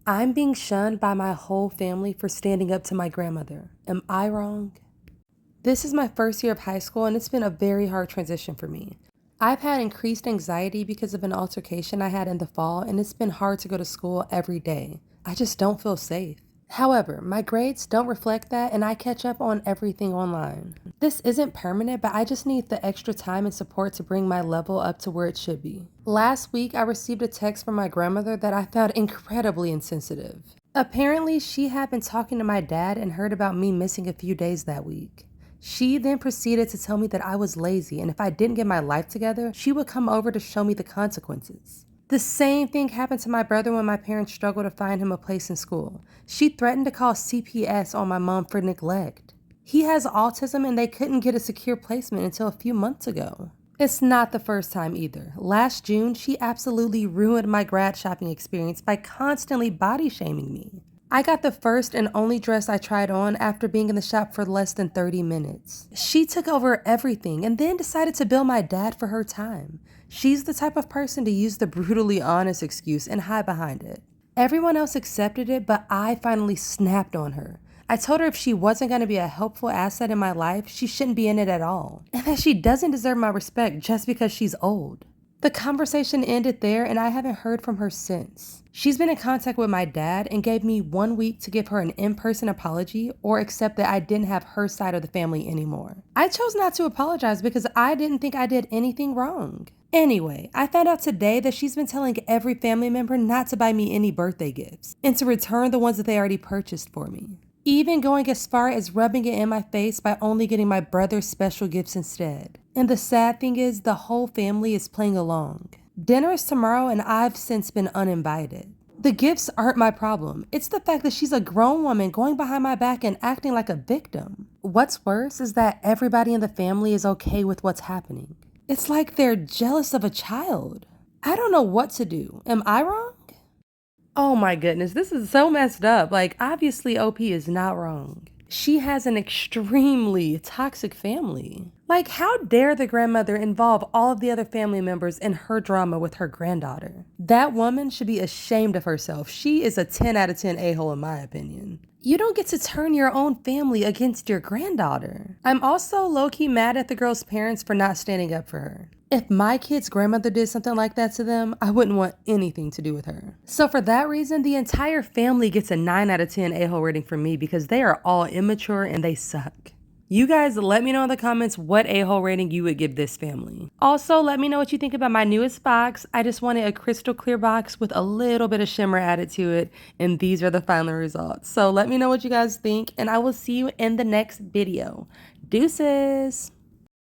I'm being shunned by my whole family for standing up to my grandmother. Am I wrong? This is my first year of high school and it's been a very hard transition for me. I've had increased anxiety because of an altercation I had in the fall, and it's been hard to go to school every day. I just don't feel safe. However, my grades don't reflect that and I catch up on everything online. This isn't permanent, but I just need the extra time and support to bring my level up to where it should be. Last week, I received a text from my grandmother that I found incredibly insensitive. Apparently, she had been talking to my dad and heard about me missing a few days that week. She then proceeded to tell me that I was lazy and if I didn't get my life together, she would come over to show me the consequences. The same thing happened to my brother when my parents struggled to find him a place in school. She threatened to call CPS on my mom for neglect. He has autism and they couldn't get a secure placement until a few months ago. It's not the first time either. Last June, she absolutely ruined my grad shopping experience by constantly body shaming me. I got the first and only dress I tried on after being in the shop for less than 30 minutes. She took over everything and then decided to bill my dad for her time. She's the type of person to use the brutally honest excuse and hide behind it. Everyone else accepted it, but I finally snapped on her. I told her if she wasn't going to be a helpful asset in my life, she shouldn't be in it at all, and that she doesn't deserve my respect just because she's old. The conversation ended there and I haven't heard from her since. She's been in contact with my dad and gave me 1 week to give her an in-person apology or accept that I didn't have her side of the family anymore. I chose not to apologize because I didn't think I did anything wrong. Anyway, I found out today that she's been telling every family member not to buy me any birthday gifts and to return the ones that they already purchased for me. Even going as far as rubbing it in my face by only getting my brother's special gifts instead. And the sad thing is, the whole family is playing along. Dinner is tomorrow and I've since been uninvited. The gifts aren't my problem. It's the fact that she's a grown woman going behind my back and acting like a victim. What's worse is that everybody in the family is okay with what's happening. It's like they're jealous of a child. I don't know what to do. Am I wrong? Oh my goodness, this is so messed up. Like, obviously OP is not wrong. She has an extremely toxic family. Like, how dare the grandmother involve all of the other family members in her drama with her granddaughter? That woman should be ashamed of herself. She is a 10 out of 10 a-hole in my opinion. You don't get to turn your own family against your granddaughter. I'm also low-key mad at the girl's parents for not standing up for her. If my kid's grandmother did something like that to them, I wouldn't want anything to do with her. So for that reason, the entire family gets a 9 out of 10 a-hole rating from me because they are all immature and they suck. You guys let me know in the comments what a-hole rating you would give this family. Also, let me know what you think about my newest box. I just wanted a crystal clear box with a little bit of shimmer added to it, and these are the final results. So let me know what you guys think, and I will see you in the next video. Deuces!